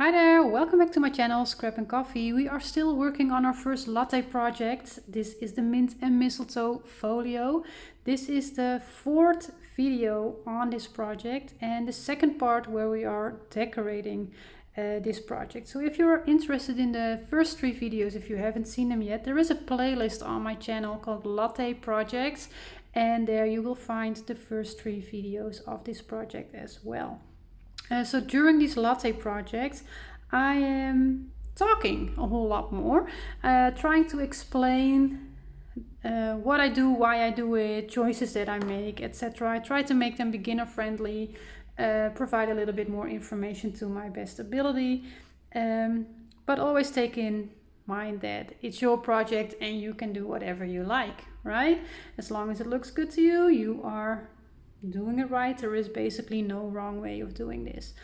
Hi there, welcome back to my channel Scrap and Coffee. We are still working on our first latte project. This is the Mint and Mistletoe folio. This is the fourth video on this project and the second part where we are decorating this project. So if you're interested in the first three videos, if you haven't seen them yet, there is a playlist on my channel called Latte Projects, and there you will find the first three videos of this project as well. So during these latte projects, I am talking a whole lot more, trying to explain what I do, why I do it, choices that I make, etc. I try to make them beginner friendly, provide a little bit more information to my best ability, but always take in mind that it's your project and you can do whatever you like, right? As long as it looks good to you, you are doing it right. There is basically no wrong way of doing this.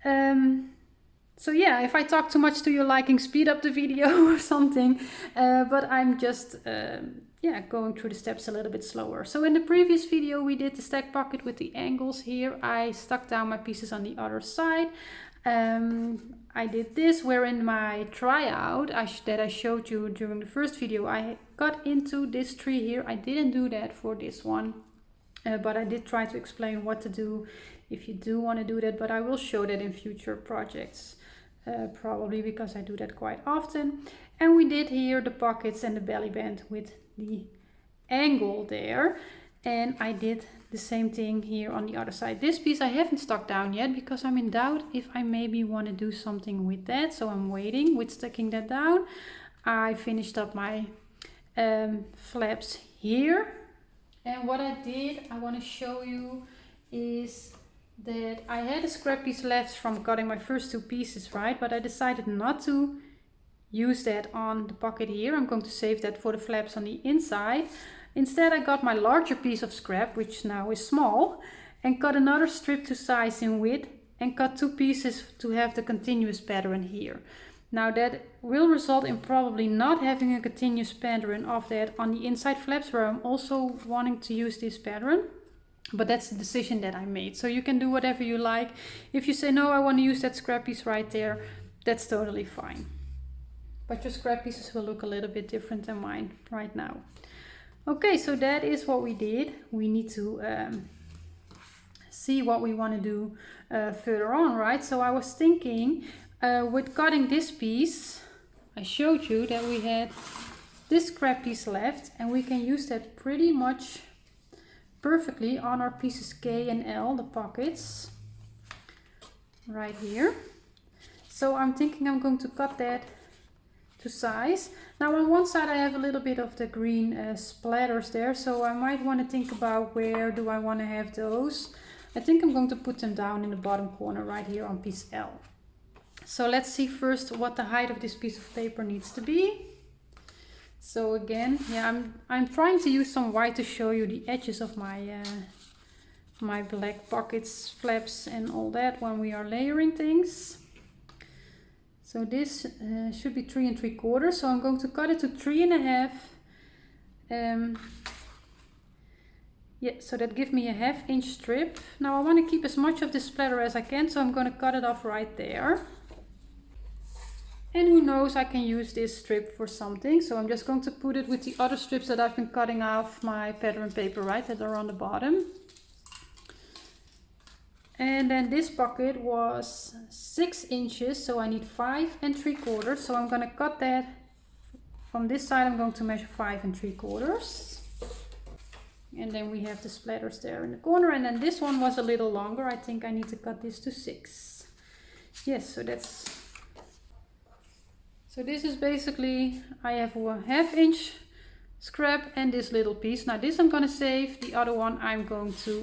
So yeah, if I talk too much to your liking, speed up the video or something, but I'm just going through the steps a little bit slower. So in the previous video we did the stack pocket with the angles here. I stuck down my pieces on the other side. I did this where in my tryout that I showed you during the first video, I got into this tree here. I didn't do that for this one. But I did try to explain what to do if you do want to do that, but I will show that in future projects, probably because I do that quite often. And we did here the pockets and the belly band with the angle there. And I did the same thing here on the other side. This piece I haven't stuck down yet because I'm in doubt if I maybe want to do something with that. So I'm waiting with sticking that down. I finished up my flaps here. And what I did, I want to show you, is that I had a scrap piece left from cutting my first two pieces, right? But I decided not to use that on the pocket here. I'm going to save that for the flaps on the inside. Instead, I got my larger piece of scrap, which now is small, and cut another strip to size in width and cut two pieces to have the continuous pattern here. Now that will result in probably not having a continuous pattern of that on the inside flaps, where I'm also wanting to use this pattern. But that's the decision that I made. So you can do whatever you like. If you say, no, I want to use that scrap piece right there, that's totally fine. But your scrap pieces will look a little bit different than mine right now. Okay, so that is what we did. We need to see what we want to do further on, right? So I was thinking, with cutting this piece, I showed you that we had this scrap piece left, and we can use that pretty much perfectly on our pieces K and L, the pockets, right here. So I'm thinking I'm going to cut that to size. Now on one side I have a little bit of the green splatters there, so I might want to think about where do I want to have those. I think I'm going to put them down in the bottom corner right here on piece L. So let's see first what the height of this piece of paper needs to be. So again, yeah, I'm trying to use some white to show you the edges of my my black pockets, flaps and all that when we are layering things. So this should be 3 3/4. So I'm going to cut it to 3 1/2. Yeah, so that gives me a 1/2 inch strip. Now I want to keep as much of this splatter as I can, so I'm going to cut it off right there. And who knows, I can use this strip for something. So I'm just going to put it with the other strips that I've been cutting off my pattern paper, right, that are on the bottom. And then this pocket was 6 inches, so I need 5 3/4. So I'm going to cut that from this side. I'm going to measure 5 3/4. And then we have the splatters there in the corner. And then this one was a little longer. I think I need to cut this to 6. Yes, so that's... So this is basically, I have a 1/2 inch scrap and this little piece. Now this I'm going to save. The other one I'm going to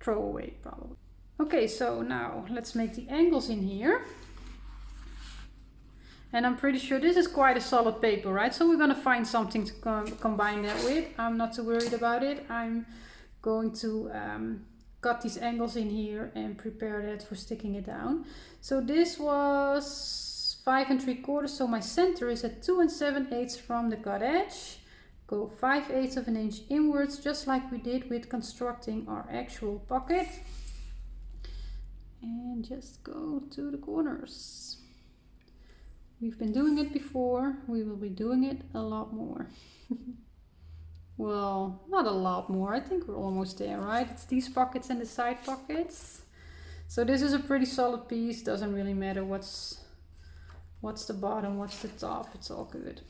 throw away probably. Okay, so now let's make the angles in here. And I'm pretty sure this is quite a solid paper, right? So we're going to find something to combine that with. I'm not too worried about it. I'm going to cut these angles in here and prepare that for sticking it down. So this was 5 3/4, so my center is at 2 7/8 from the cut edge. Go 5/8 of an inch inwards, just like we did with constructing our actual pocket. and just go to the corners. We've been doing it before, we will be doing it a lot more. Well, not a lot more, I think we're almost there, right? It's these pockets and the side pockets. So this is a pretty solid piece, doesn't really matter what's the bottom, what's the top, it's all good.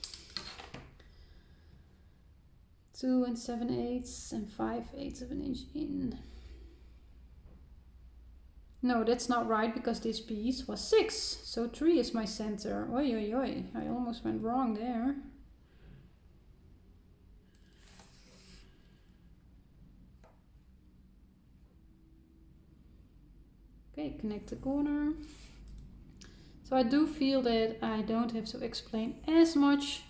2 7/8 and 5/8 of an inch in. No, that's not right because this piece was 6, so 3 is my center. Oi, oi, oi, I almost went wrong there. Okay, connect the corner. So I do feel that I don't have to explain as much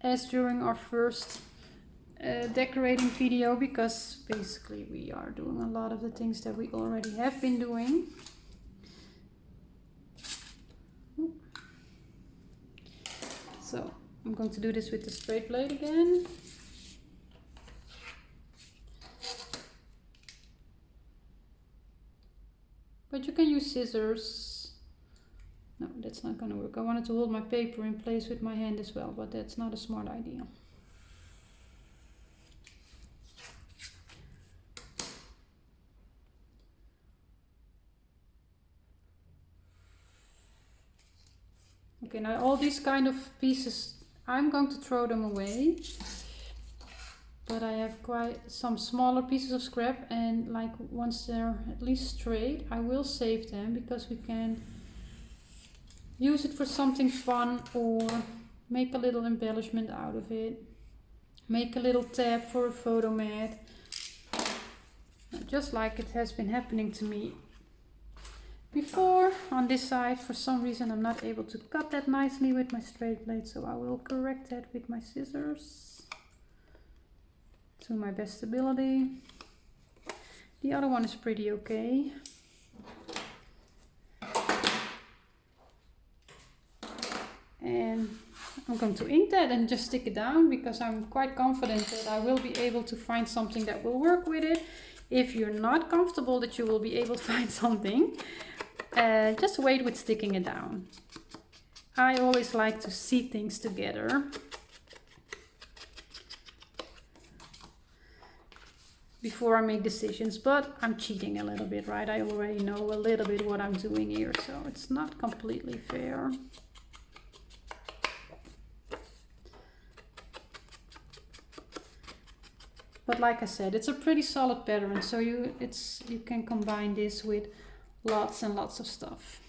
as during our first decorating video, because basically we are doing a lot of the things that we already have been doing. So I'm going to do this with the straight blade again. But you can use scissors. No, that's not going to work. I wanted to hold my paper in place with my hand as well, but that's not a smart idea. Okay, now all these kind of pieces, I'm going to throw them away. But I have quite some smaller pieces of scrap, and like once they're at least straight, I will save them because we can use it for something fun or make a little embellishment out of it. Make a little tab for a photo mat. Just like it has been happening to me before on this side. For some reason I'm not able to cut that nicely with my straight blade, so I will correct that with my scissors to my best ability. The other one is pretty okay. And I'm going to ink that and just stick it down because I'm quite confident that I will be able to find something that will work with it. If you're not comfortable that you will be able to find something, just wait with sticking it down. I always like to see things together before I make decisions, but I'm cheating a little bit, right? I already know a little bit what I'm doing here, so it's not completely fair. But like I said, it's a pretty solid pattern, so you can combine this with lots and lots of stuff.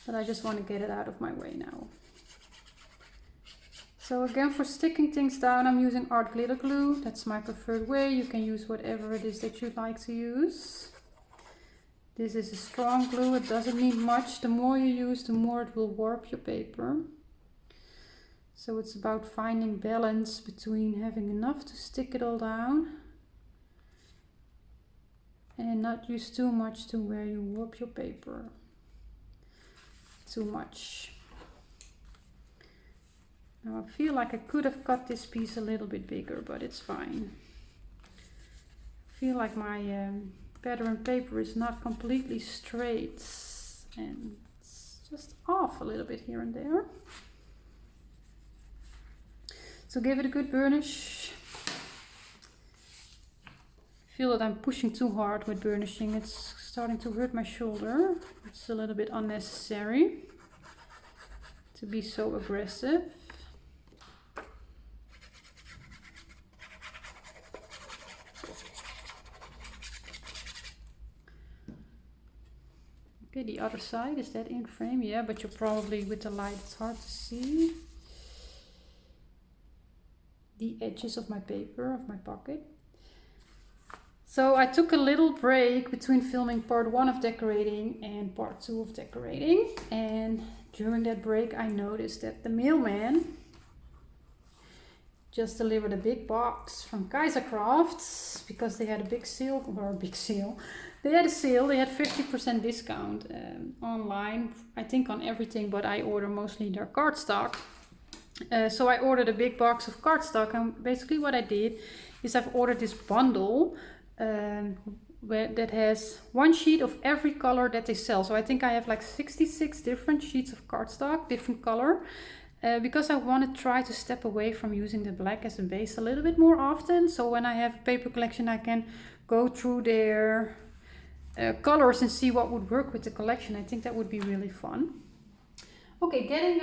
But I just want to get it out of my way now. So again, for sticking things down, I'm using art glitter glue. That's my preferred way. You can use whatever it is that you'd like to use. This is a strong glue. It doesn't need much. The more you use, the more it will warp your paper. So it's about finding balance between having enough to stick it all down and not use too much to where you warp your paper too much. Now I feel like I could have cut this piece a little bit bigger, but it's fine. I feel like my pattern paper is not completely straight and it's just off a little bit here and there. So give it a good burnish. I feel that I'm pushing too hard with burnishing. It's starting to hurt my shoulder. It's a little bit unnecessary to be so aggressive. Okay, the other side, is that in frame? Yeah, but you're probably, with the light, it's hard to see the edges of my paper, of my pocket. So I took a little break between filming part 1 of decorating and part 2 of decorating. And during that break, I noticed that the mailman just delivered a big box from Kaiser Crafts because they had a big sale, or a big sale. They had a sale, they had 50% discount online, I think on everything, but I order mostly their cardstock. So I ordered a big box of cardstock, and basically what I did is I've ordered this bundle that has one sheet of every color that they sell. So I think I have like 66 different sheets of cardstock, different color. Because I want to try to step away from using the black as a base a little bit more often. So when I have a paper collection, I can go through their colors and see what would work with the collection. I think that would be really fun. Okay, getting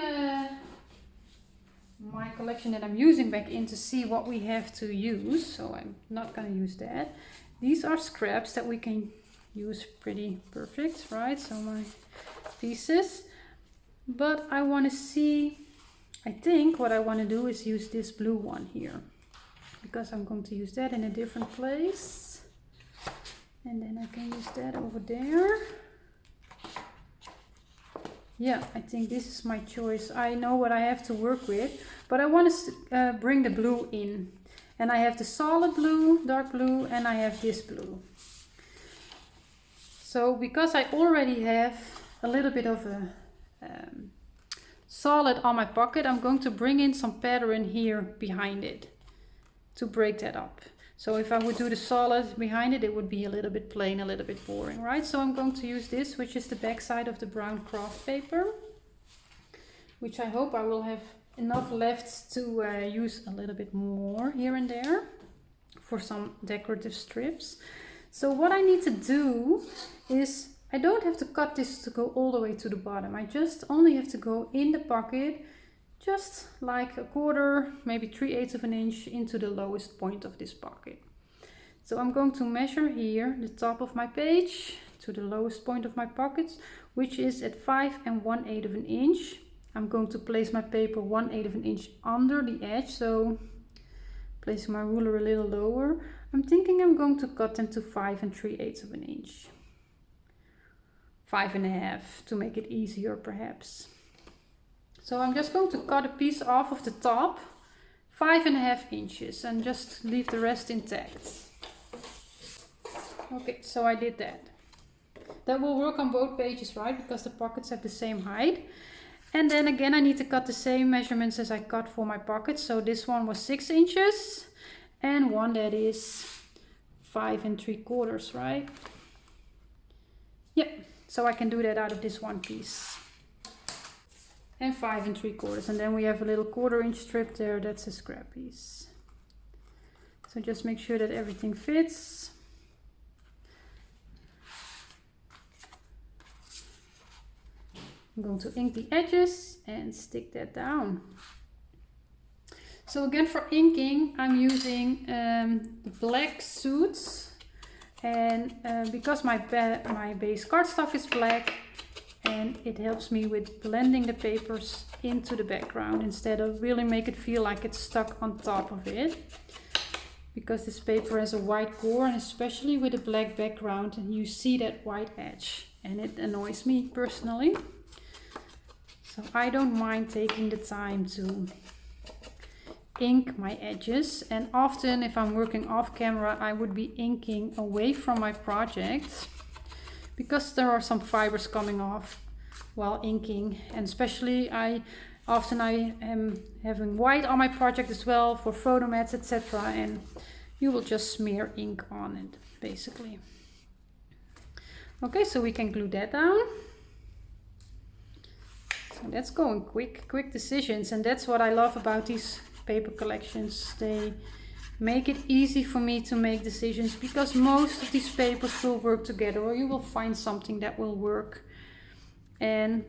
my collection that I'm using back in to see what we have to use. So I'm not going to use that. These are scraps that we can use pretty perfect, right? So my pieces. But I want to see... I think what I want to do is use this blue one here, because I'm going to use that in a different place. And then I can use that over there. Yeah, I think this is my choice. I know what I have to work with, but I want to bring the blue in. And I have the solid blue, dark blue, and I have this blue. So because I already have a little bit of a... solid on my pocket, I'm going to bring in some pattern here behind it to break that up. So if I would do the solid behind it, it would be a little bit plain, a little bit boring, right? So I'm going to use this, which is the back side of the brown craft paper, which I hope I will have enough left to use a little bit more here and there for some decorative strips. So what I need to do is, I don't have to cut this to go all the way to the bottom. I just only have to go in the pocket, just like a quarter, maybe 3/8 of an inch into the lowest point of this pocket. So I'm going to measure here the top of my page to the lowest point of my pockets, which is at 5 1/8 of an inch. I'm going to place my paper 1/8 of an inch under the edge, so placing my ruler a little lower. I'm thinking I'm going to cut them to 5 3/8 of an inch. 5 1/2 to make it easier perhaps. So I'm just going to cut a piece off of the top, 5 1/2 inches, and just leave the rest intact. Okay, so I did that. That will work on both pages, right? Because the pockets have the same height. And then again, I need to cut the same measurements as I cut for my pockets. So this one was 6 inches and one that is 5 3/4, right? Yep. So I can do that out of this one piece. And 5 3/4. And then we have a little 1/4 inch strip there. That's a scrap piece. So just make sure that everything fits. I'm going to ink the edges and stick that down. So again, for inking, I'm using black suits. And because my base cardstock is black, and it helps me with blending the papers into the background instead of really make it feel like it's stuck on top of it. Because this paper has a white core, and especially with a black background, and you see that white edge, and it annoys me personally. So I don't mind taking the time to ink my edges, and often if I'm working off camera I would be inking away from my project because there are some fibers coming off while inking, and especially I am having white on my project as well for photo mats, etc., and you will just smear ink on it basically. Okay, so we can glue that down. So that's going quick decisions, and that's what I love about these paper collections. They make it easy for me to make decisions because most of these papers will work together, or you will find something that will work. And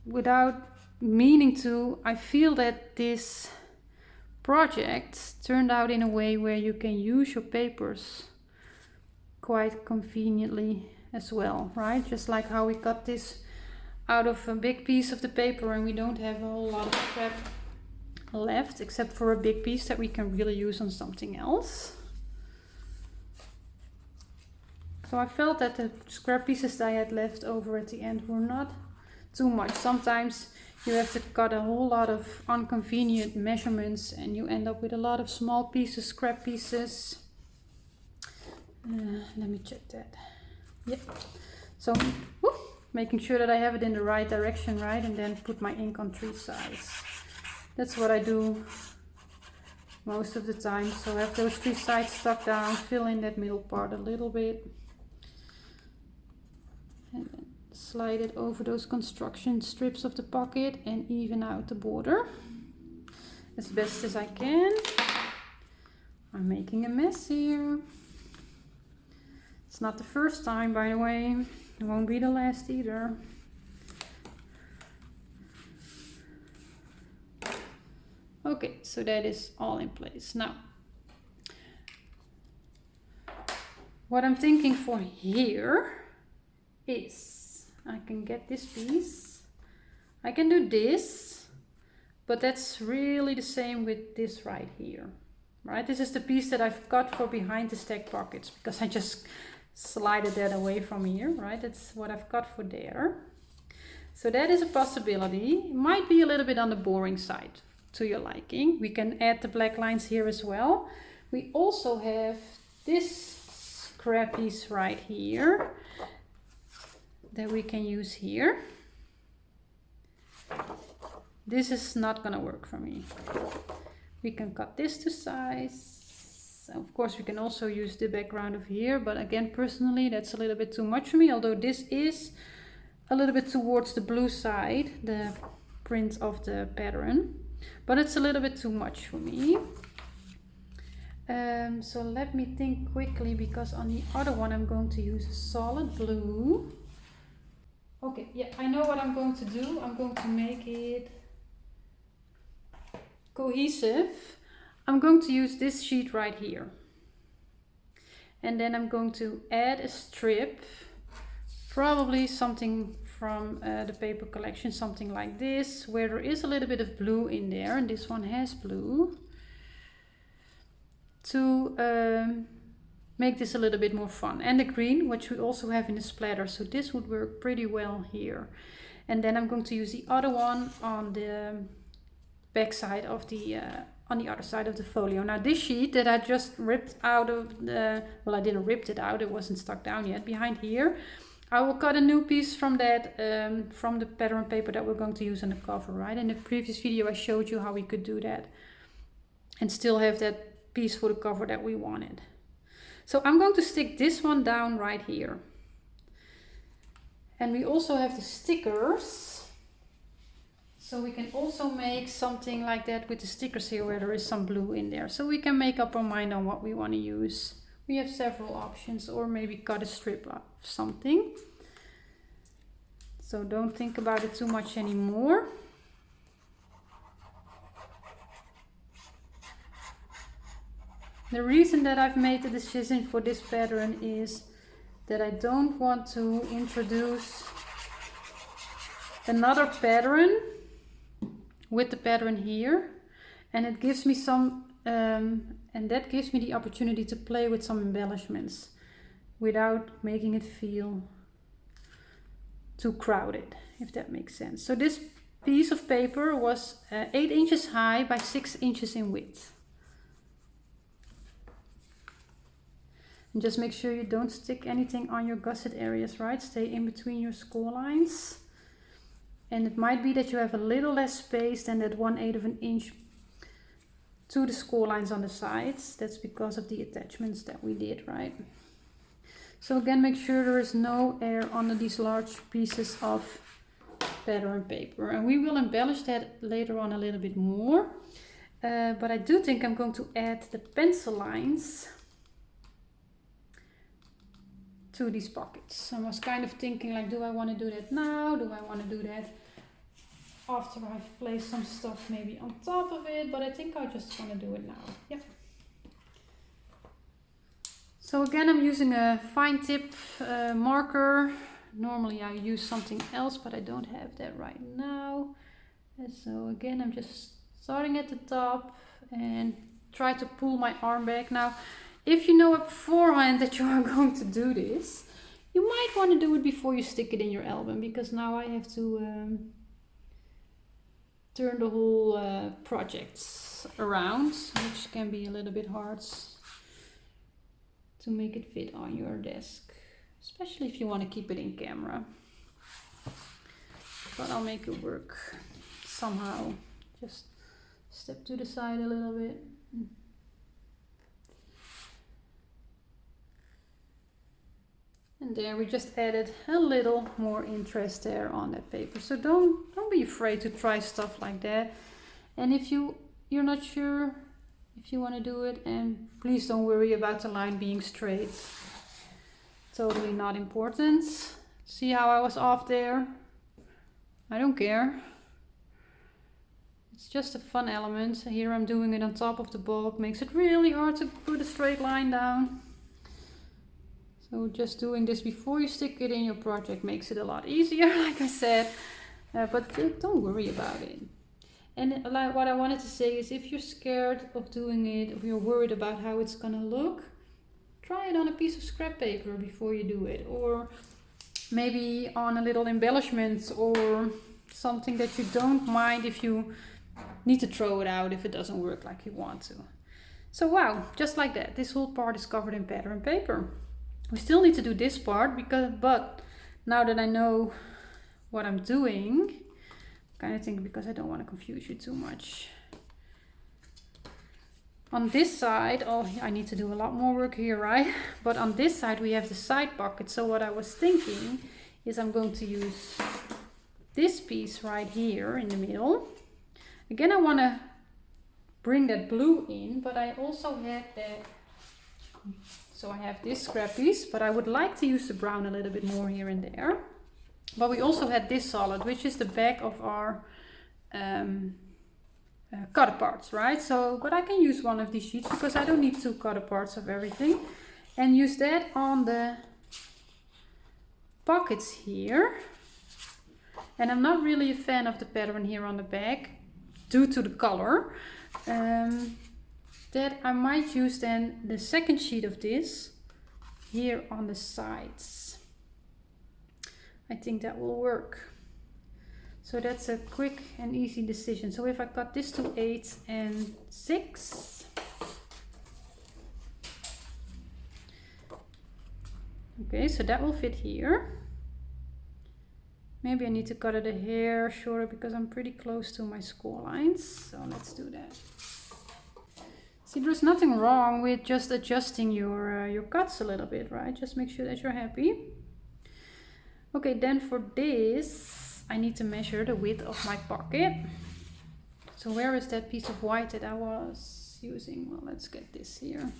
without meaning to, I feel that this project turned out in a way where you can use your papers quite conveniently as well, right? Just like how we cut this out of a big piece of the paper and we don't have a whole lot of scrap left except for a big piece that we can really use on something else. So I felt that the scrap pieces that I had left over at the end were not too much. Sometimes you have to cut a whole lot of inconvenient measurements and you end up with a lot of small pieces, scrap pieces. Let me check that. Yep. So making sure that I have it in the right direction, right? And then put my ink on 3 sides. That's what I do most of the time. So have those 3 sides stuck down, fill in that middle part a little bit. And then slide it over those construction strips of the pocket and even out the border as best as I can. I'm making a mess here. It's not the first time, by the way. It won't be the last either. Okay, so that is all in place. Now, what I'm thinking for here is I can get this piece. I can do this, but that's really the same with this right here. Right, this is the piece that I've got for behind the stack pockets because I just slided that away from here, right? That's what I've got for there. So that is a possibility. It might be a little bit on the boring side to your liking. We can add the black lines here as well. We also have this scrap piece right here that we can use here. This is not gonna work for me. We can cut this to size. Of course, we can also use the background of here, but again, personally, that's a little bit too much for me, although this is a little bit towards the blue side, the print of the pattern, but it's a little bit too much for me. So let me think quickly, because on the other one, I'm going to use a solid blue. Okay, yeah, I know what I'm going to do. I'm going to make it cohesive. I'm going to use this sheet right here. And then I'm going to add a strip, probably something from the paper collection, something like this, where there is a little bit of blue in there, and this one has blue, to make this a little bit more fun. And the green, which we also have in the splatter, so this would work pretty well here. And then I'm going to use the other one on the back side of the on the other side of the folio. Now this sheet that I just ripped out of the, well, I didn't rip it out, it wasn't stuck down yet, behind here, I will cut a new piece from that, from the pattern paper that we're going to use on the cover, right? In the previous video I showed you how we could do that and still have that piece for the cover that we wanted. So I'm going to stick this one down right here. And we also have the stickers. So we can also make something like that with the stickers here where there is some blue in there. So we can make up our mind on what we want to use. We have several options, or maybe cut a strip of something. So don't think about it too much anymore. The reason that I've made the decision for this pattern is that I don't want to introduce another pattern with the pattern here, and it gives me some and that gives me the opportunity to play with some embellishments without making it feel too crowded, if that makes sense. So this piece of paper was 8 inches high by 6 inches in width. And just make sure you don't stick anything on your gusset areas, right? Stay in between your score lines. And it might be that you have a little less space than that 1/8 of an inch to the score lines on the sides. That's because of the attachments that we did, right? So again, make sure there is no air under these large pieces of pattern paper. And we will embellish that later on a little bit more. But I do think I'm going to add the pencil lines to these pockets. I was kind of thinking, like, do I want to do that now? Do I want to do that after I've placed some stuff maybe on top of it? But I think I just want to do it now. Yep. So again, I'm using a fine tip marker. Normally I use something else, but I don't have that right now. And so again, I'm just starting at the top and try to pull my arm back. Now, if you know beforehand that you are going to do this, you might want to do it before you stick it in your album, because now I have to turn the whole project around, which can be a little bit hard to make it fit on your desk, especially if you want to keep it in camera. But I'll make it work somehow. Just step to the side a little bit. And there we just added a little more interest there on that paper. So don't be afraid to try stuff like that. And if you're not sure if you want to do it, and please don't worry about the line being straight. Totally not important. See how I was off there? I don't care. It's just a fun element. Here I'm doing it on top of the bulb. Makes it really hard to put a straight line down. So just doing this before you stick it in your project makes it a lot easier, like I said. But don't worry about it. And like what I wanted to say is, if you're scared of doing it, if you're worried about how it's gonna look, try it on a piece of scrap paper before you do it. Or maybe on a little embellishment or something that you don't mind if you need to throw it out if it doesn't work like you want to. So wow, just like that, this whole part is covered in pattern paper. We still need to do this part, but now that I know what I'm doing, kind of think, because I don't want to confuse you too much. On this side, oh, I need to do a lot more work here, right? But on this side we have the side pocket. So what I was thinking is I'm going to use this piece right here in the middle. Again, I want to bring that blue in, but I also have that. So I have this scrap piece, but I would like to use the brown a little bit more here and there. But we also had this solid, which is the back of our cut parts, right? So, but I can use one of these sheets because I don't need two cut parts of everything, and use that on the pockets here. And I'm not really a fan of the pattern here on the back due to the color. That I might use then the second sheet of this here on the sides. I think that will work. So that's a quick and easy decision. So if I cut this to 8 and 6, okay, so that will fit here. Maybe I need to cut it a hair shorter because I'm pretty close to my score lines. So let's do that. See, there's nothing wrong with just adjusting your cuts a little bit, right? Just make sure that you're happy. Okay, then for this, I need to measure the width of my pocket. So where is that piece of white that I was using? Well, let's get this here.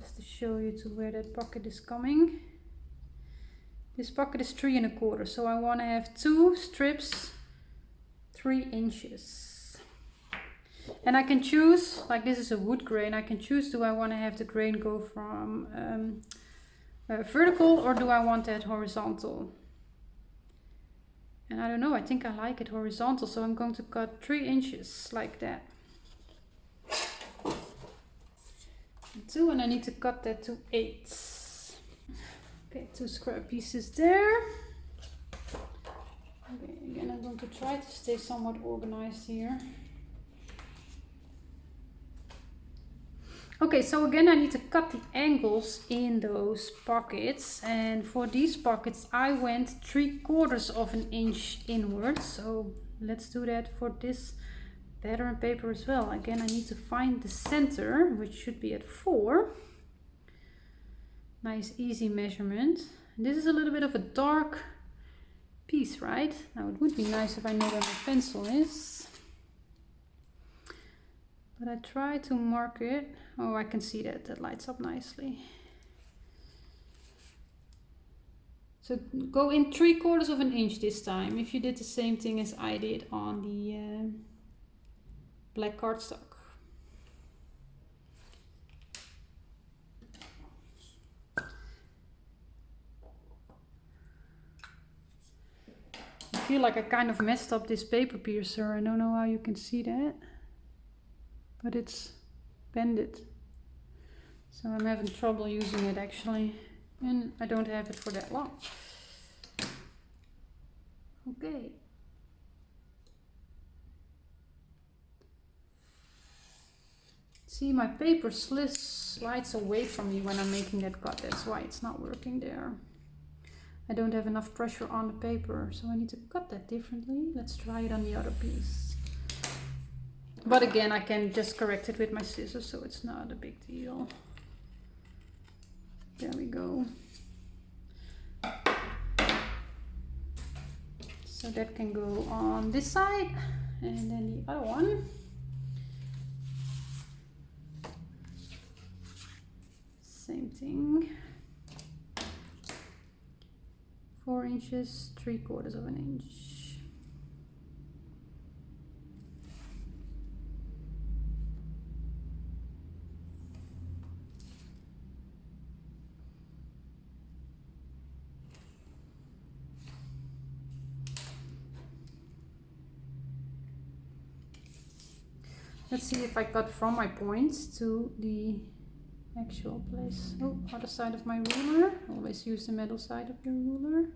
Just to show you to where that pocket is coming. This pocket is 3 1/4, so I want to have 2 strips 3 inches. And I can choose, like this is a wood grain, I can choose, do I want to have the grain go from vertical or do I want that horizontal? And I don't know, I think I like it horizontal, so I'm going to cut 3 inches like that. 2, and I need to cut that to 8. Okay, 2 scrap pieces there. Okay, again, I'm going to try to stay somewhat organized here. Okay, so again I need to cut the angles in those pockets, and for these pockets I went 3/4 of an inch inwards. So let's do that for this pattern paper as well. Again, I need to find the center, which should be at 4. Nice easy measurement. This is a little bit of a dark piece, right? Now it would be nice if I know where my pencil is. But I try to mark it. Oh, I can see that, that lights up nicely. So go in 3/4 of an inch this time, if you did the same thing as I did on the black cardstock. I feel like I kind of messed up this paper piercer. I don't know how you can see that, but it's bended. So I'm having trouble using it actually, and I don't have it for that long. Okay. See, my paper slides away from me when I'm making that cut. That's why it's not working there. I don't have enough pressure on the paper, so I need to cut that differently. Let's try it on the other piece. But again, I can just correct it with my scissors, so it's not a big deal. There we go. So that can go on this side, and then the other one. Same thing. 4 inches, 3/4 of an inch. Let's see if I got from my points to the actual place. Oh, other side of my ruler. Always use the metal side of your ruler.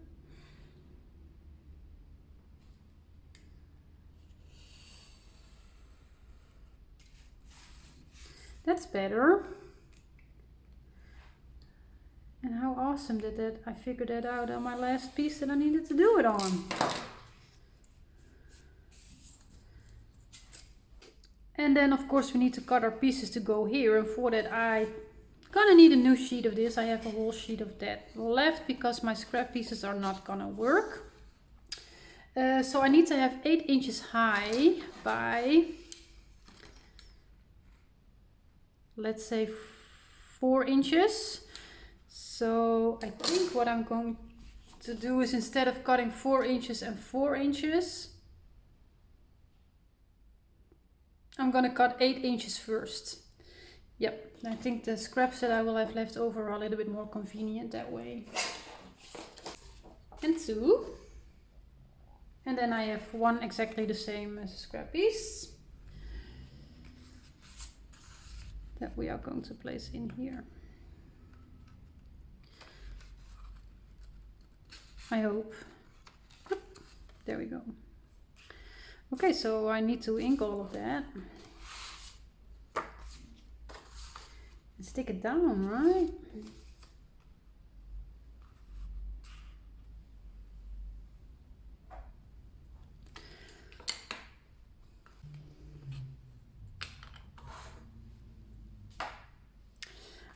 That's better. And how awesome that I figured that out on my last piece that I needed to do it on. And then of course we need to cut our pieces to go here, and for that I gonna need a new sheet of this. I have a whole sheet of that left because my scrap pieces are not gonna work. So I need to have 8 inches high by, let's say 4 inches. So I think what I'm going to do is, instead of cutting 4 inches and 4 inches, I'm gonna cut 8 inches first. Yep, I think the scraps that I will have left over are a little bit more convenient that way. And 2. And then I have 1 exactly the same as a scrap piece that we are going to place in here. I hope. There we go. Okay, so I need to ink all of that. And stick it down, right?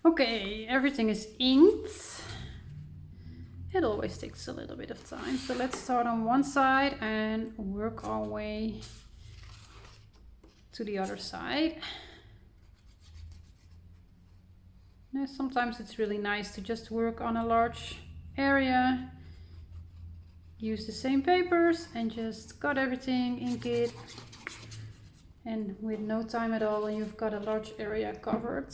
Okay, everything is inked. It always takes a little bit of time. So let's start on one side and work our way to the other side. Now, sometimes it's really nice to just work on a large area. Use the same papers and just cut everything, ink it. And with no time at all, you've got a large area covered.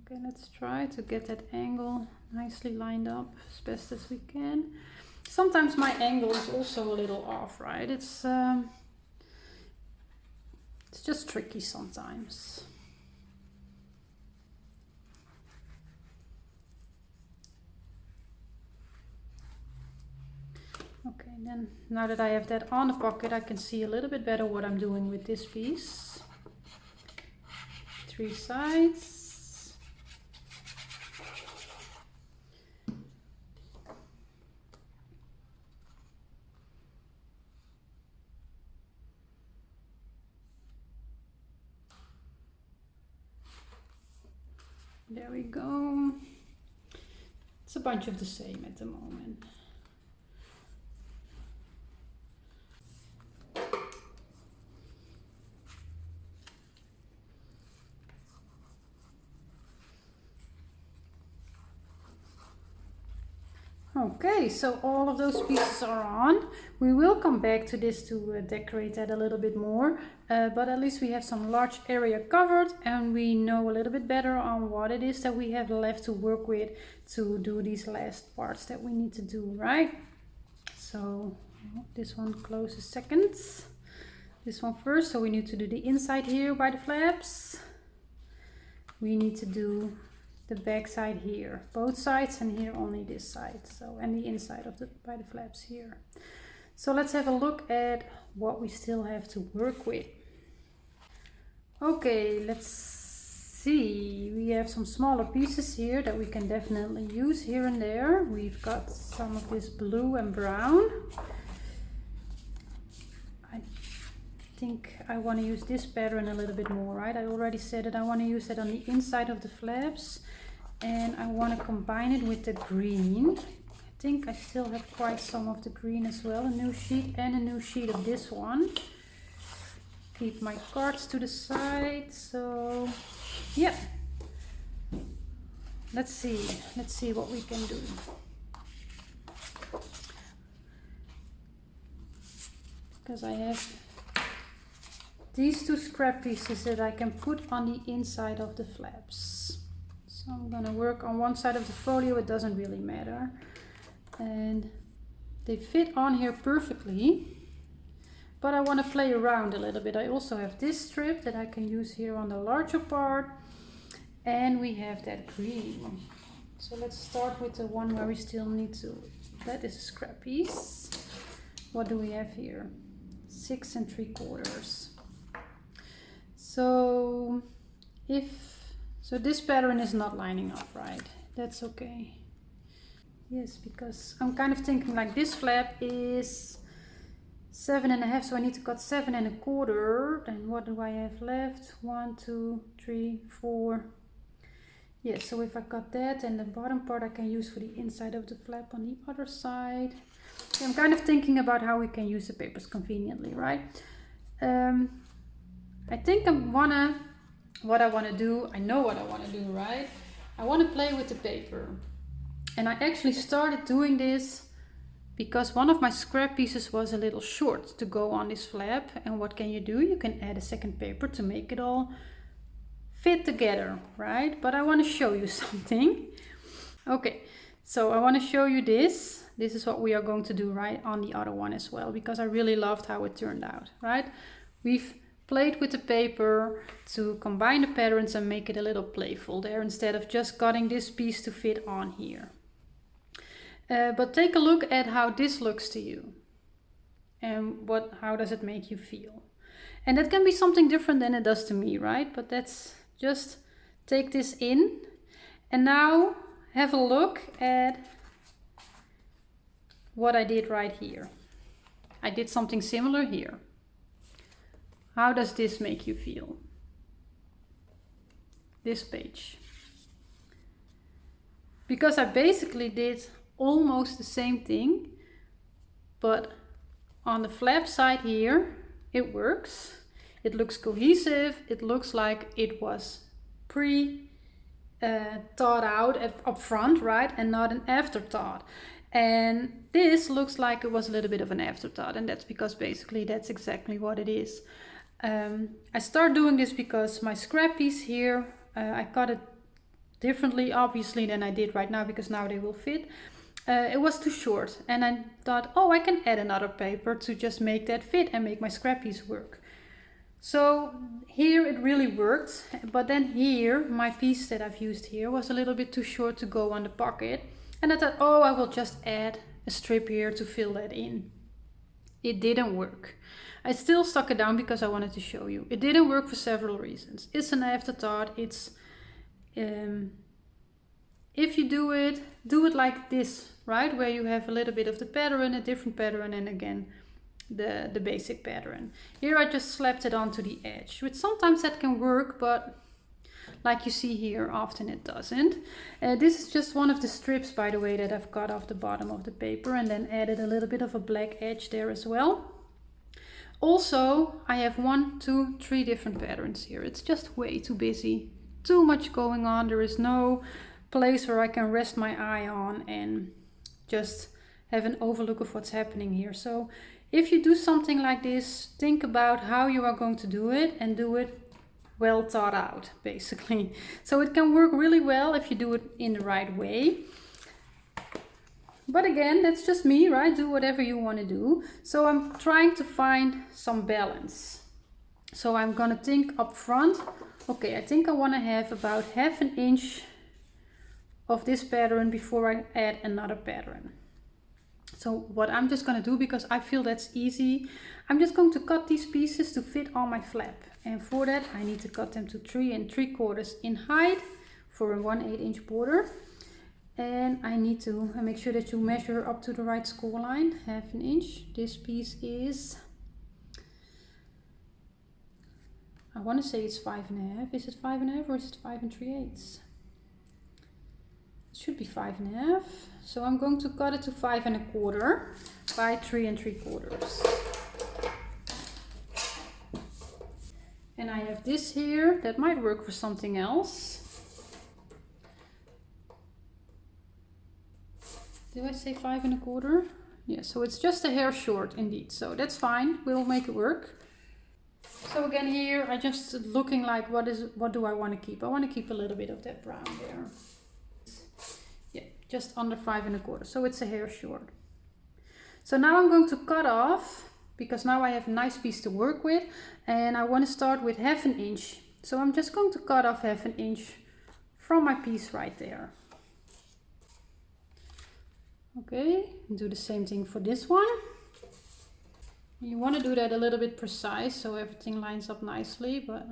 Okay, let's try to get that angle nicely lined up as best as we can. Sometimes my angle is also a little off, right? It's just tricky sometimes. Okay, then now that I have that on the pocket, I can see a little bit better what I'm doing with this piece. 3 sides. There we go. It's a bunch of the same at the moment. Okay, so all of those pieces are on. We will come back to this to decorate that a little bit more, but at least we have some large area covered and we know a little bit better on what it is that we have left to work with to do these last parts that we need to do, right? So this one closes second. This one first, so we need to do the inside here by the flaps. We need to do the back side here, both sides, and here only this side, so, and the inside of the by the flaps here. So let's have a look at what we still have to work with. Okay, let's see. We have some smaller pieces here that we can definitely use here and there. We've got some of this blue and brown. think I want to use this pattern a little bit more, right? I already said that I want to use it on the inside of the flaps, and I want to combine it with the green. I think I still have quite some of the green as well, a new sheet and a new sheet of this one. Keep my cards to the side, so yeah. Let's see what we can do. Because I have these two scrap pieces that I can put on the inside of the flaps. So I'm gonna work on one side of the folio, it doesn't really matter. And they fit on here perfectly, but I want to play around a little bit. I also have this strip that I can use here on the larger part, and we have that green. So let's start with the one where we still need to, that is a scrap piece. What do we have here? 6 3/4. So this pattern is not lining up right. That's okay. Yes, because I'm kind of thinking like this flap is 7.5, so I need to cut 7 1/4. Then what do I have left? 1, 2, 3, 4. Yes, so if I cut that, and the bottom part I can use for the inside of the flap on the other side. I'm kind of thinking about how we can use the papers conveniently, right? I think what I want to do, I know what I want to do, right? I want to play with the paper. And I actually started doing this because one of my scrap pieces was a little short to go on this flap. And what can you do? You can add a second paper to make it all fit together, right? But I want to show you something. Okay, so I want to show you this. This is what we are going to do right on the other one as well, because I really loved how it turned out, right? We've played with the paper to combine the patterns and make it a little playful there, instead of just cutting this piece to fit on here. But take a look at how this looks to you, and how does it make you feel? And that can be something different than it does to me, right? But that's just take this in, and now have a look at what I did right here. I did something similar here. How does this make you feel? This page. Because I basically did almost the same thing, but on the flap side here, it works. It looks cohesive. It looks like it was thought out up front, right? And not an afterthought. And this looks like it was a little bit of an afterthought, and that's because basically that's exactly what it is. I start doing this because my scrap piece here, I cut it differently obviously than I did right now, because now they will fit. It was too short, and I thought, oh, I can add another paper to just make that fit and make my scrap piece work. So here it really worked, but then here my piece that I've used here was a little bit too short to go on the pocket, and I thought, oh, I will just add a strip here to fill that in. It didn't work. I still stuck it down because I wanted to show you. It didn't work for several reasons. It's an afterthought. It's if you do it like this, right? Where you have a little bit of the pattern, a different pattern, and again the basic pattern. Here I just slapped it onto the edge, which sometimes that can work, but like you see here, often it doesn't. This is just one of the strips, by the way, that I've cut off the bottom of the paper and then added a little bit of a black edge there as well. Also, I have 1, 2, 3 different patterns here. It's just way too busy, too much going on. There is no place where I can rest my eye on and just have an overlook of what's happening here. So if you do something like this, think about how you are going to do it, and do it well thought out, basically. So it can work really well if you do it in the right way. But again, that's just me, right? Do whatever you want to do. So I'm trying to find some balance. So I'm gonna think up front, okay, I think I want to have about 1/2 inch of this pattern before I add another pattern. So what I'm just going to do, because I feel that's easy, I'm just going to cut these pieces to fit on my flap. And for that I need to cut them to 3 3/4 in height for a 1/8 inch border. And I need to make sure that you measure up to the right score line, 1/2 inch. This piece is I want to say it's 5.5. Is it 5.5 or is it 5 3/8? It should be 5.5. So I'm going to cut it to 5 1/4 by 3 3/4. And I have this here that might work for something else. Did I say 5 1/4? Yeah, so it's just a hair short indeed. So that's fine. We'll make it work. So again here, I just looking like what do I want to keep? I want to keep a little bit of that brown there. Yeah, just under 5 1/4. So it's a hair short. So now I'm going to cut off, because now I have a nice piece to work with, and I want to start with 1/2 inch. So I'm just going to cut off 1/2 inch from my piece right there. Okay, do the same thing for this one. You want to do that a little bit precise so everything lines up nicely, but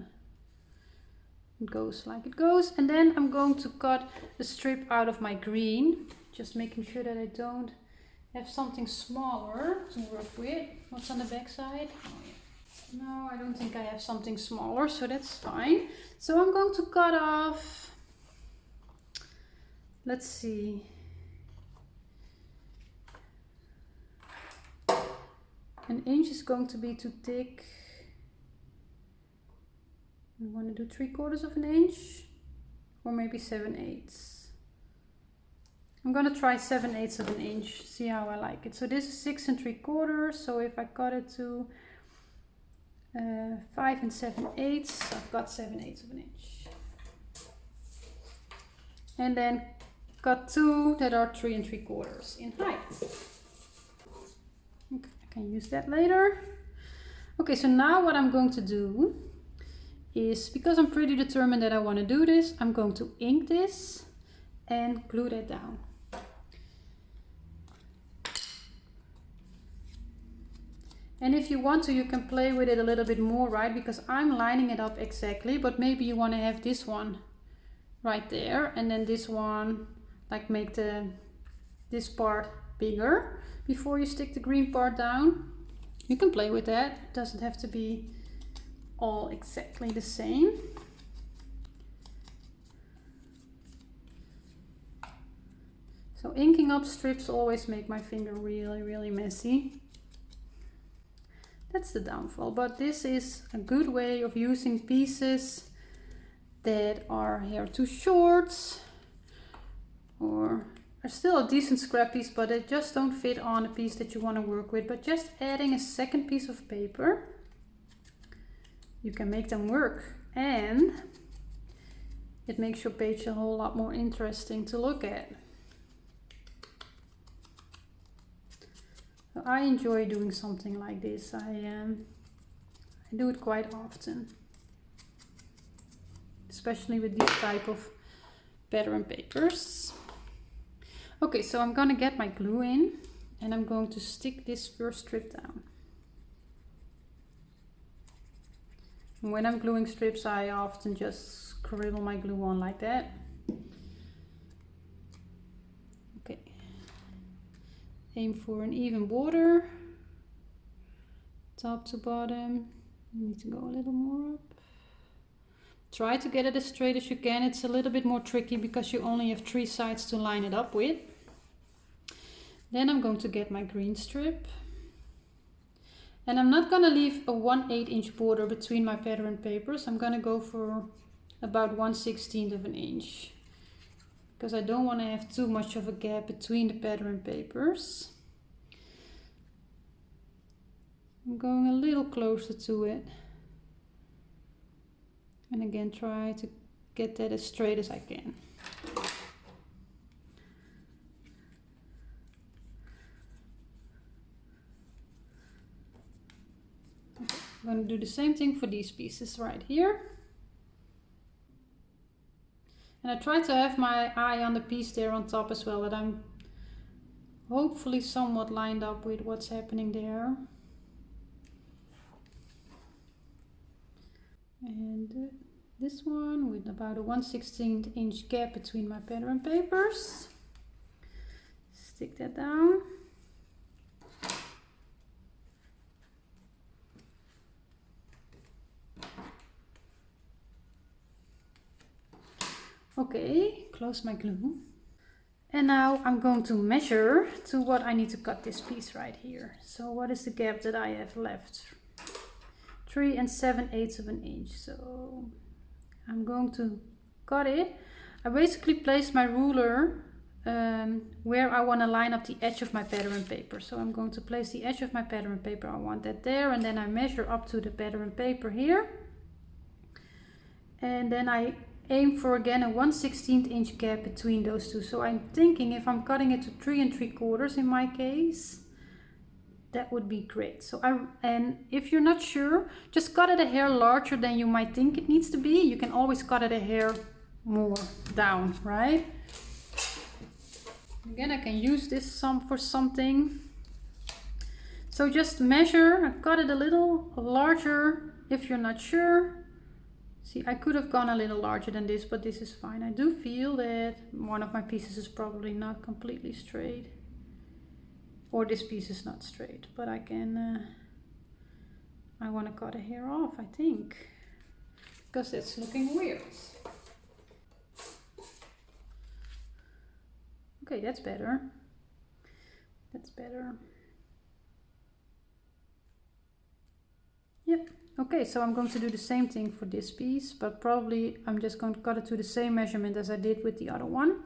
it goes like it goes. And then I'm going to cut a strip out of my green, just making sure that I don't have something smaller to work with. What's on the back side? Oh, yeah. No, I don't think I have something smaller, so that's fine. So I'm going to cut off, let's see, an inch is going to be too thick. I want to do 3/4 of an inch, or maybe 7/8. I'm gonna try 7/8 of an inch, see how I like it. So this is 6 3/4. So if I cut it to 5 7/8, I've got 7/8 of an inch. And then cut 2 that are 3 3/4 in height. Okay, I can use that later. Okay, so now what I'm going to do is, because I'm pretty determined that I want to do this, I'm going to ink this and glue that down. And if you want to, you can play with it a little bit more, right? Because I'm lining it up exactly, but maybe you want to have this one right there, and then this one, like make this part bigger before you stick the green part down. You can play with that. It doesn't have to be all exactly the same. So inking up strips always make my finger really, really messy. That's the downfall, but this is a good way of using pieces that are here too short or are still a decent scrap piece, but they just don't fit on a piece that you want to work with. But just adding a second piece of paper, you can make them work, and it makes your page a whole lot more interesting to look at. I enjoy doing something like this. I do it quite often, especially with these type of pattern papers. Okay, so I'm gonna get my glue in, and I'm going to stick this first strip down. And when I'm gluing strips, I often just scribble my glue on like that. Okay. Aim for an even border, top to bottom. You need to go a little more up. Try to get it as straight as you can. It's a little bit more tricky because you only have 3 sides to line it up with. Then I'm going to get my green strip. And I'm not going to leave a 1/8 inch border between my pattern papers. I'm going to go for about 1/16 of an inch, because I don't want to have too much of a gap between the pattern papers. I'm going a little closer to it. And again, try to get that as straight as I can. Okay, I'm going to do the same thing for these pieces right here. And I try to have my eye on the piece there on top as well, that I'm hopefully somewhat lined up with what's happening there. And this one with about a 1/16 inch gap between my pattern papers. Stick that down. Okay, close my glue. And now I'm going to measure to what I need to cut this piece right here. So what is the gap that I have left? 3 7/8 of an inch. So I'm going to cut it. I basically place my ruler where I want to line up the edge of my pattern paper. So I'm going to place the edge of my pattern paper. I want that there, and then I measure up to the pattern paper here. And then I aim for again a 1/16 inch gap between those two. So I'm thinking if I'm cutting it to 3 3/4 in my case, that would be great. So and if you're not sure, just cut it a hair larger than you might think it needs to be. You can always cut it a hair more down, right? Again, I can use this for something. So just measure, cut it a little larger if you're not sure. See, I could have gone a little larger than this, but this is fine. I do feel that one of my pieces is probably not completely straight. Or this piece is not straight, but I can, I want to cut a hair off, I think. Because it's looking weird. Okay, that's better. That's better. Yep. Okay, so I'm going to do the same thing for this piece, but probably I'm just going to cut it to the same measurement as I did with the other one.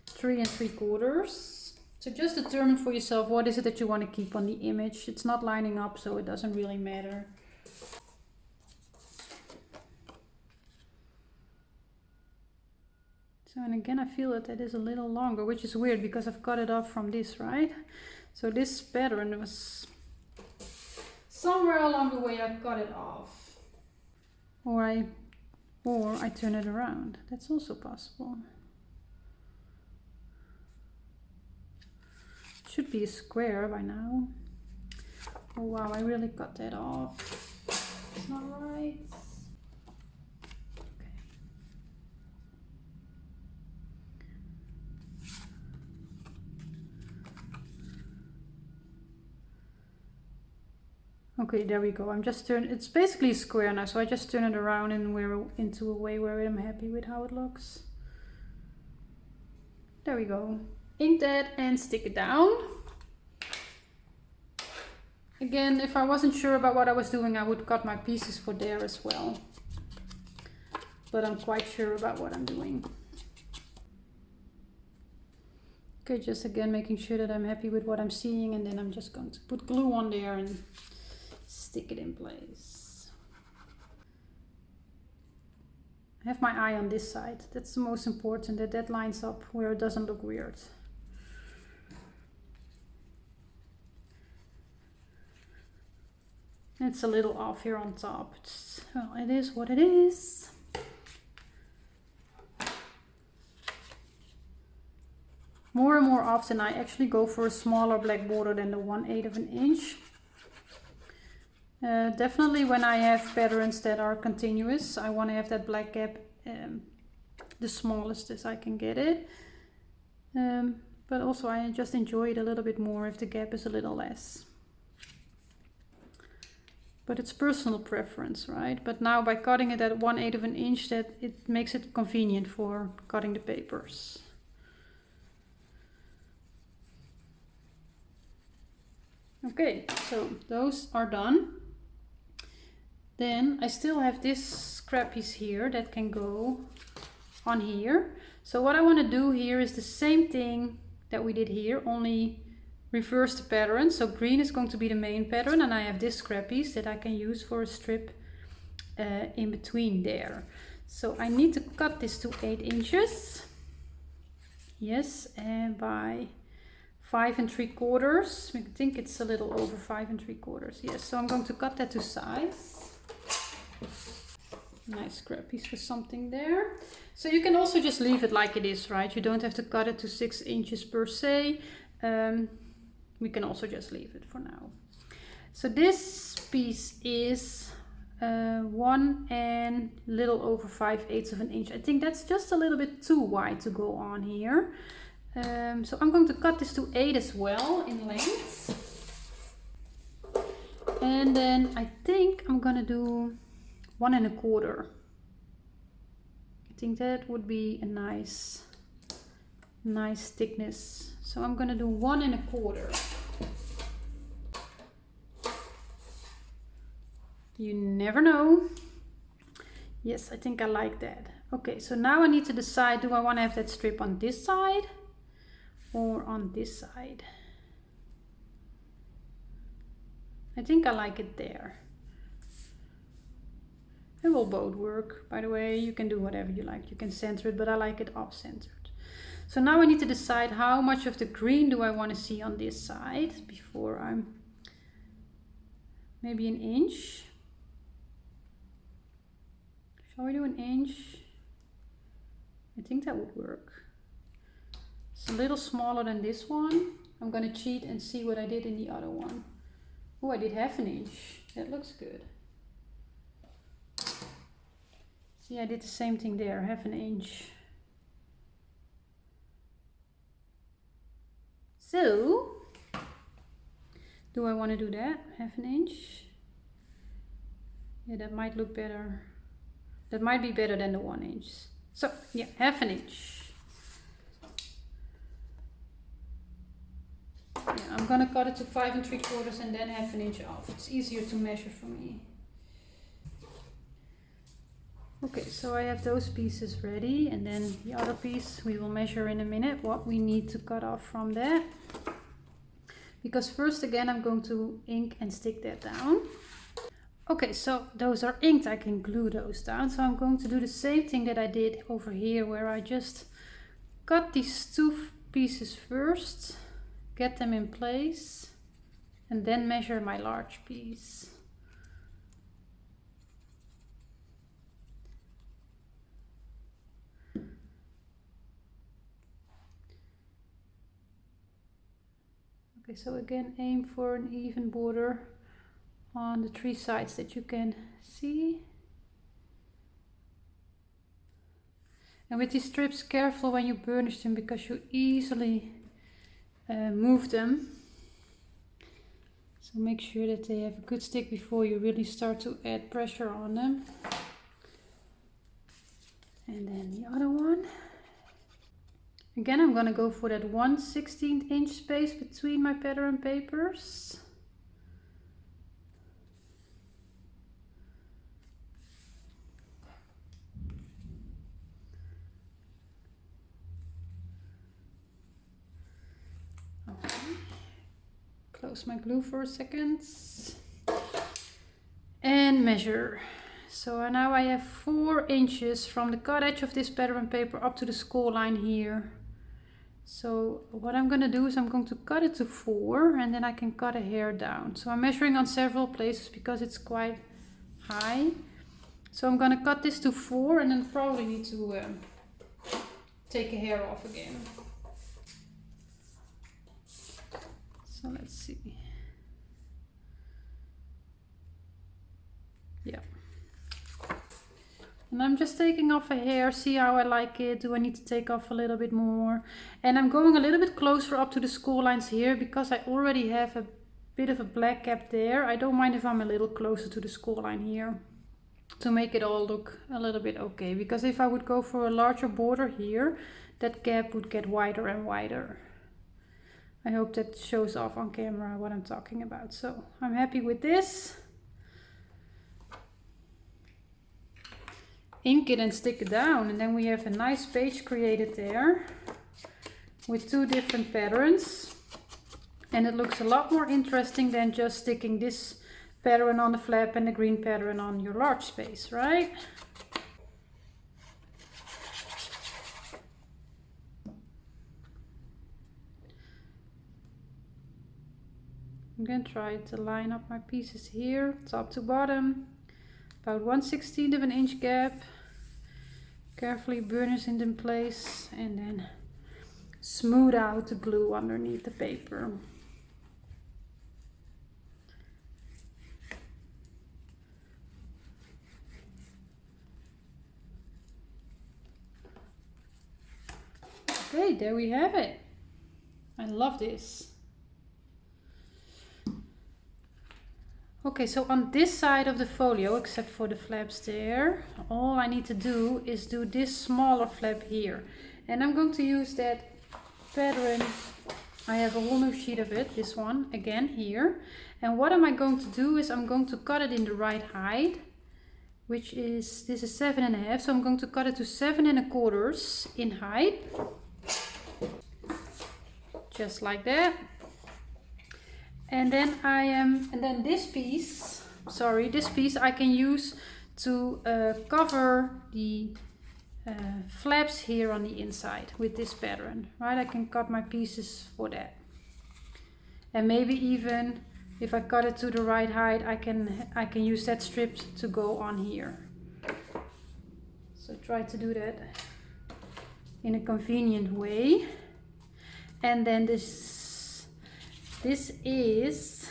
3 3/4. So just determine for yourself what is it that you want to keep on the image. It's not lining up, so it doesn't really matter. So, and again, I feel that it is a little longer, which is weird because I've cut it off from this, right? So this pattern was somewhere along the way I cut it off. Or I turn it around. That's also possible. Should be a square by now. Oh wow, I really cut that off. It's not right. Okay, there we go. I'm just it's basically a square now, so I just turn it around and we're into a way where I'm happy with how it looks. There we go. Ink that and stick it down. Again, if I wasn't sure about what I was doing, I would cut my pieces for there as well. But I'm quite sure about what I'm doing. Okay, just again making sure that I'm happy with what I'm seeing, and then I'm just going to put glue on there and stick it in place. I have my eye on this side. That's the most important, that that lines up where it doesn't look weird. It's a little off here on top. Well, it is what it is. More and more often I actually go for a smaller black border than the 1/8 of an inch. Definitely when I have patterns that are continuous, I want to have that black gap the smallest as I can get it. But also I just enjoy it a little bit more if the gap is a little less. But it's personal preference, right? But now by cutting it at 1/8 of an inch, that it makes it convenient for cutting the papers. Okay, so those are done. Then I still have this scrap piece here that can go on here. So what I want to do here is the same thing that we did here, only reverse the pattern. So green is going to be the main pattern, and I have this scrap piece that I can use for a strip in between there. So I need to cut this to 8 inches. Yes, and by 5 3/4. I think it's a little over 5 3/4. Yes, so I'm going to cut that to size. Nice scrap piece for something there. So you can also just leave it like it is, right? You don't have to cut it to 6 inches per se. We can also just leave it for now. So this piece is 1 and little over 5/8 of an inch. I think that's just a little bit too wide to go on here. So I'm going to cut this to 8 as well in length. And then I think I'm gonna do 1 1/4. I think that would be a nice thickness. So I'm gonna do 1 1/4. You never know. Yes, I think I like that. Okay, so now I need to decide, do I want to have that strip on this side or on this side? I think I like it there. It will both work, by the way. You can do whatever you like. You can center it, but I like it off-centered. So now I need to decide how much of the green do I want to see on this side before I'm maybe 1 inch. Shall we do 1 inch? I think that would work. It's a little smaller than this one. I'm gonna cheat and see what I did in the other one. Oh, I did 1/2 inch. That looks good. See, I did the same thing there, 1/2 inch. So, do I want to do that? 1/2 inch? Yeah, that might look better. That might be better than the 1 inch. So, yeah, 1/2 inch. Yeah, I'm gonna cut it to 5 3/4 and then 1/2 inch off. It's easier to measure for me. Okay, so I have those pieces ready, and then the other piece we will measure in a minute what we need to cut off from that. Because first again I'm going to ink and stick that down. Okay, so those are inked, I can glue those down. So I'm going to do the same thing that I did over here, where I just cut these 2 pieces first, get them in place, and then measure my large piece. Okay, so again, aim for an even border on the 3 sides that you can see. And with these strips, careful when you burnish them, because you easily move them. So make sure that they have a good stick before you really start to add pressure on them. And then the other one. Again, I'm gonna go for that 1/16 inch space between my pattern papers. Okay. Close my glue for a second. And measure. So now I have 4 inches from the cut edge of this pattern paper up to the score line here. So what I'm going to do is I'm going to cut it to 4, and then I can cut a hair down. So I'm measuring on several places because it's quite high. So I'm going to cut this to 4, and then probably need to take a hair off again. So let's see. Yeah. And I'm just taking off a hair, see how I like it. Do I need to take off a little bit more? And I'm going a little bit closer up to the score lines here because I already have a bit of a black gap there. I don't mind if I'm a little closer to the score line here to make it all look a little bit okay. Because if I would go for a larger border here, that gap would get wider and wider. I hope that shows off on camera what I'm talking about. So I'm happy with this. Ink it and stick it down, and then we have a nice page created there with 2 different patterns, and it looks a lot more interesting than just sticking this pattern on the flap and the green pattern on your large space, right? I'm going to try to line up my pieces here, top to bottom. About 1/16 of an inch gap, carefully burnishing it in place, and then smooth out the glue underneath the paper. Okay, there we have it. I love this. Okay, so on this side of the folio, except for the flaps there, all I need to do is do this smaller flap here. And I'm going to use that pattern. I have a whole new sheet of it, this one, again here. And what am I going to do is I'm going to cut it in the right height, which is, this is 7.5, so I'm going to cut it to 7.25 in height. Just like that. And then this piece I can use to cover the flaps here on the inside with this pattern, right? I can cut my pieces for that. And maybe even if I cut it to the right height, I can use that strip to go on here. So try to do that in a convenient way. And then this is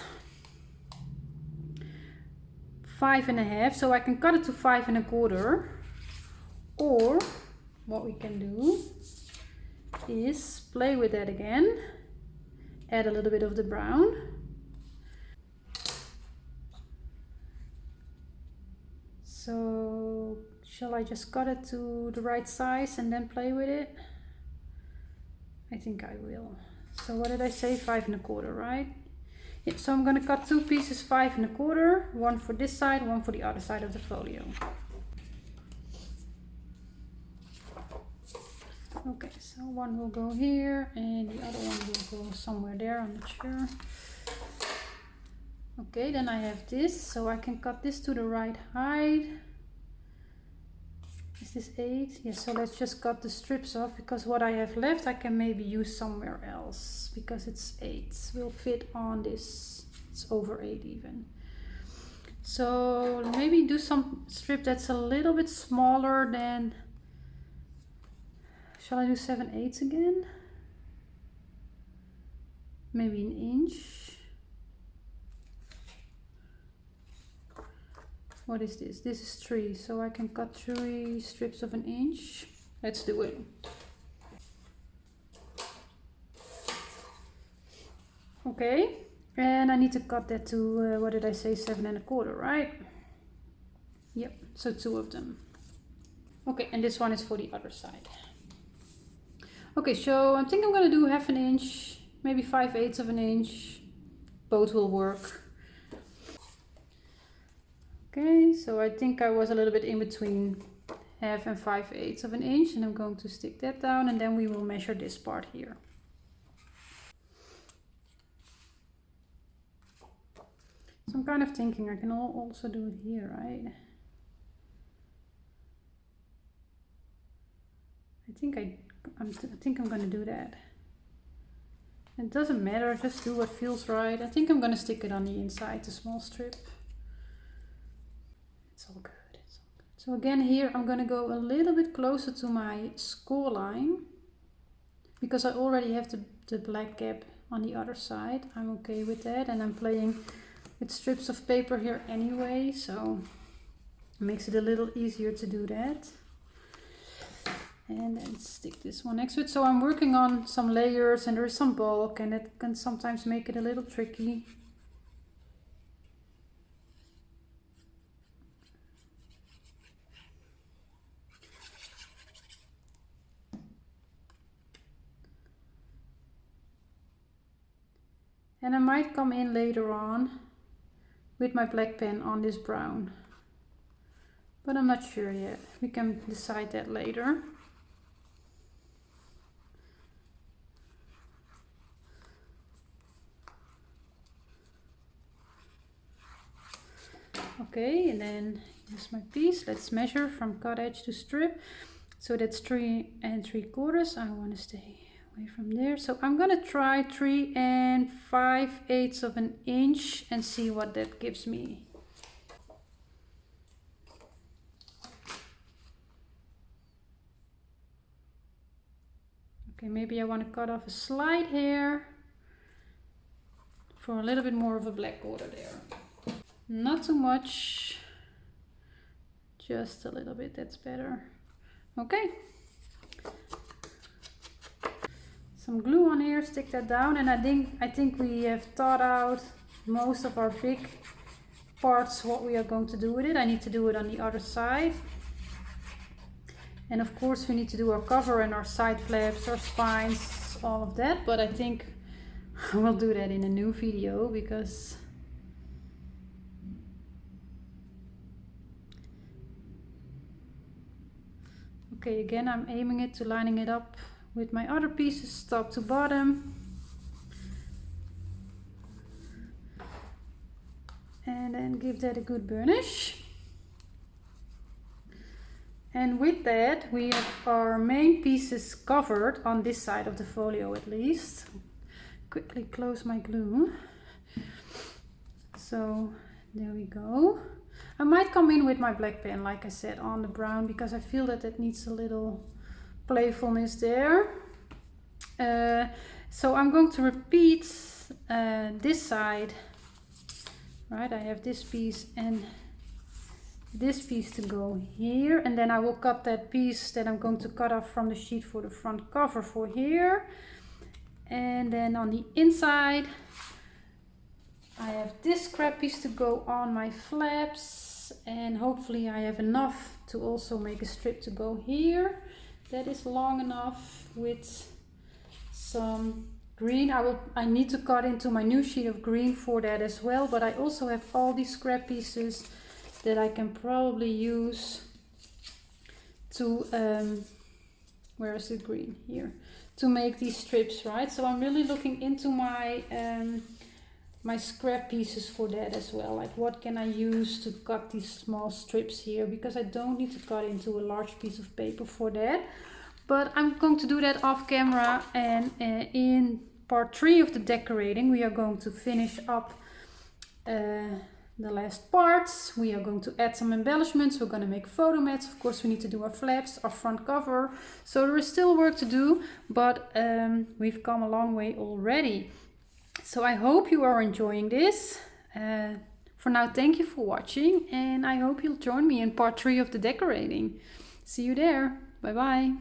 5.5, so I can cut it to 5.25. Or what we can do is play with that again, add a little bit of the brown. So shall I just cut it to the right size and then play with it? I think I will. So what did I say? 5.25, right? Yeah, so I'm gonna cut two pieces 5.25, one for this side, one for the other side of the folio. Okay, so one will go here and the other one will go somewhere there, I'm not sure. Okay, then I have this, so I can cut this to the right height. Is this 8? Yes, so let's just cut the strips off, because what I have left I can maybe use somewhere else, because it's 8. Will fit on this. It's over 8 even. So maybe do some strip that's a little bit smaller than, shall I do 7/8 again? Maybe an inch. What is this? This is 3, so I can cut 3 strips of an inch. Let's do it. Okay, and I need to cut that to, what did I say, 7.25, right? Yep, so 2 of them. Okay, and this one is for the other side. Okay, so I think I'm gonna do 1/2 inch, maybe 5/8 of an inch. Both will work. Okay, so I think I was a little bit in between 1/2 and 5/8 of an inch, and I'm going to stick that down, and then we will measure this part here. So I'm kind of thinking I can also do it here, right? I think I'm gonna do that. It doesn't matter, just do what feels right. I think I'm gonna stick it on the inside, the small strip. It's all good, it's all good. So again here I'm gonna go a little bit closer to my score line, because I already have the black gap on the other side. I'm okay with that, and I'm playing with strips of paper here anyway, so it makes it a little easier to do that. And then stick this one next to it. So I'm working on some layers and there is some bulk, and it can sometimes make it a little tricky. And I might come in later on with my black pen on this brown, but I'm not sure yet. We can decide that later. Okay, and then here's my piece. Let's measure from cut edge to strip. So that's 3 3/4. I want to stay away from there. So I'm gonna try 3 5/8 of an inch and see what that gives me. Okay, maybe I want to cut off a slight hair for a little bit more of a black border there. Not too much, just a little bit, that's better. Okay. Some glue on here, stick that down, and I think we have thought out most of our big parts what we are going to do with it. I need to do it on the other side. And of course we need to do our cover and our side flaps, our spines, all of that. But I think I will do that in a new video because okay, again I'm aiming it to lining it up with my other pieces top to bottom. And then give that a good burnish. And with that we have our main pieces covered on this side of the folio at least. Quickly close my glue. So there we go. I might come in with my black pen, like I said, on the brown because I feel that it needs a little playfulness there. So I'm going to repeat this side. Right, I have this piece and this piece to go here, and then I will cut that piece that I'm going to cut off from the sheet for the front cover for here. And then on the inside I have this scrap piece to go on my flaps, and hopefully I have enough to also make a strip to go here that is long enough with some green. I need to cut into my new sheet of green for that as well, but I also have all these scrap pieces that I can probably use to where is the green? Here, to make these strips, right? So I'm really looking into my my scrap pieces for that as well. Like what can I use to cut these small strips here, because I don't need to cut into a large piece of paper for that. But I'm going to do that off camera, and in part 3 of the decorating we are going to finish up the last parts. We are going to add some embellishments. We're going to make photo mats. Of course we need to do our flaps, our front cover. So there is still work to do, but we've come a long way already. So I hope you are enjoying this. For now, thank you for watching, and I hope you'll join me in part 3 of the decorating. See you there. Bye bye.